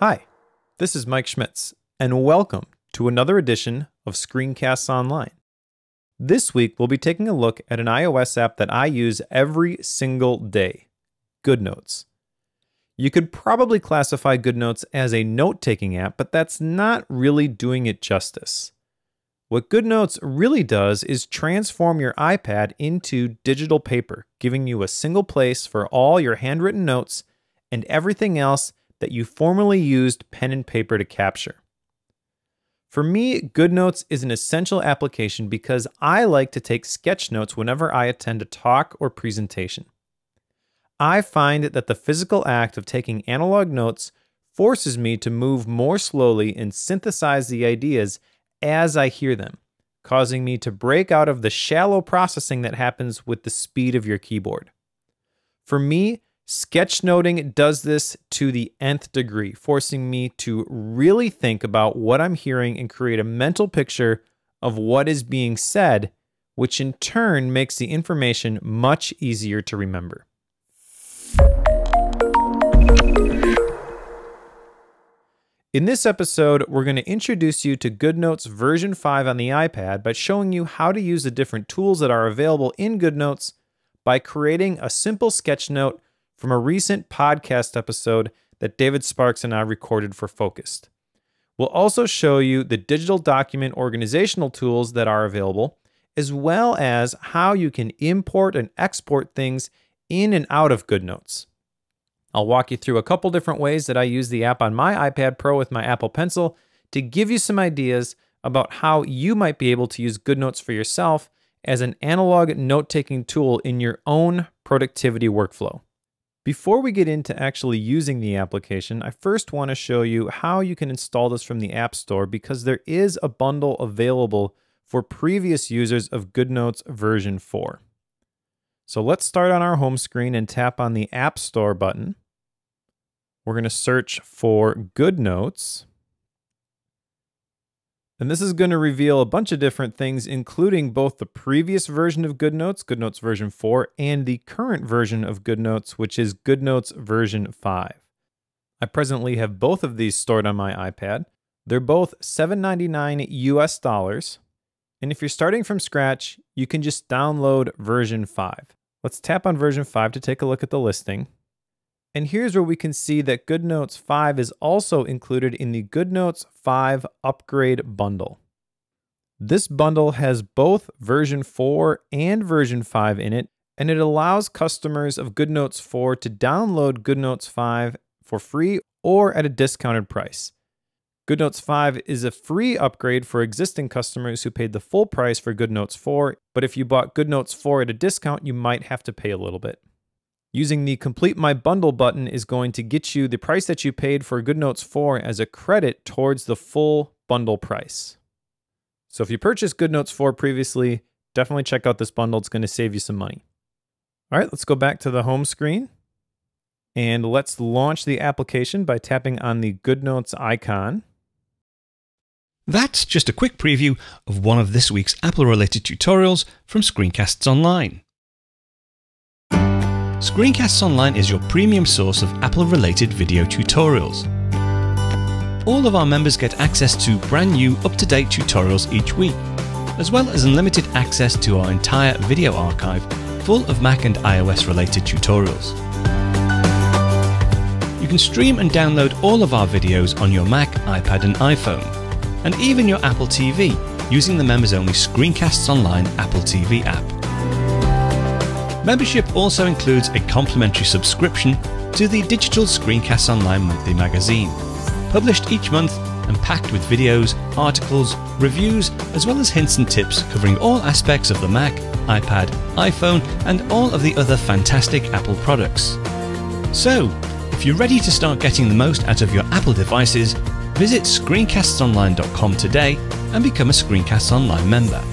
Hi, this is Mike Schmitz, and welcome to another edition of Screencasts Online. This week, we'll be taking a look at an iOS app that I use every single day, GoodNotes. You could probably classify GoodNotes as a note-taking app, but that's not really doing it justice. What GoodNotes really does is transform your iPad into digital paper, giving you a single place for all your handwritten notes and everything else that you formerly used pen and paper to capture. For me, GoodNotes is an essential application because I like to take sketch notes whenever I attend a talk or presentation. I find that the physical act of taking analog notes forces me to move more slowly and synthesize the ideas as I hear them, causing me to break out of the shallow processing that happens with the speed of your keyboard. For me, sketchnoting does this to the nth degree, forcing me to really think about what I'm hearing and create a mental picture of what is being said, which in turn makes the information much easier to remember. In this episode, we're going to introduce you to GoodNotes version 5 on the iPad by showing you how to use the different tools that are available in GoodNotes by creating a simple sketch note from a recent podcast episode that David Sparks and I recorded for Focused. We'll also show you the digital document organizational tools that are available, as well as how you can import and export things in and out of GoodNotes. I'll walk you through a couple different ways that I use the app on my iPad Pro with my Apple Pencil to give you some ideas about how you might be able to use GoodNotes for yourself as an analog note-taking tool in your own productivity workflow. Before we get into actually using the application, I first want to show you how you can install this from the App Store because there is a bundle available for previous users of GoodNotes version 4. So let's start on our home screen and tap on the App Store button. We're going to search for GoodNotes. And this is going to reveal a bunch of different things, including both the previous version of GoodNotes, GoodNotes version 4, and the current version of GoodNotes, which is GoodNotes version 5. I presently have both of these stored on my iPad. They're both $7.99 US. And if you're starting from scratch, you can just download version 5. Let's tap on version 5 to take a look at the listing. And here's where we can see that GoodNotes 5 is also included in the GoodNotes 5 Upgrade Bundle. This bundle has both version 4 and version 5 in it, and it allows customers of GoodNotes 4 to download GoodNotes 5 for free or at a discounted price. GoodNotes 5 is a free upgrade for existing customers who paid the full price for GoodNotes 4, but if you bought GoodNotes 4 at a discount, you might have to pay a little bit. Using the Complete My Bundle button is going to get you the price that you paid for GoodNotes 4 as a credit towards the full bundle price. So if you purchased GoodNotes 4 previously, definitely check out this bundle. It's going to save you some money. All right, let's go back to the home screen. And let's launch the application by tapping on the GoodNotes icon. That's just a quick preview of one of this week's Apple-related tutorials from Screencasts Online. Screencasts Online is your premium source of Apple-related video tutorials. All of our members get access to brand new, up-to-date tutorials each week, as well as unlimited access to our entire video archive full of Mac and iOS-related tutorials. You can stream and download all of our videos on your Mac, iPad and iPhone, and even your Apple TV using the members-only Screencasts Online Apple TV app. Membership also includes a complimentary subscription to the digital Screencasts Online monthly magazine, published each month and packed with videos, articles, reviews, as well as hints and tips covering all aspects of the Mac, iPad, iPhone, and all of the other fantastic Apple products. So, if you're ready to start getting the most out of your Apple devices, visit screencastsonline.com today and become a Screencasts Online member.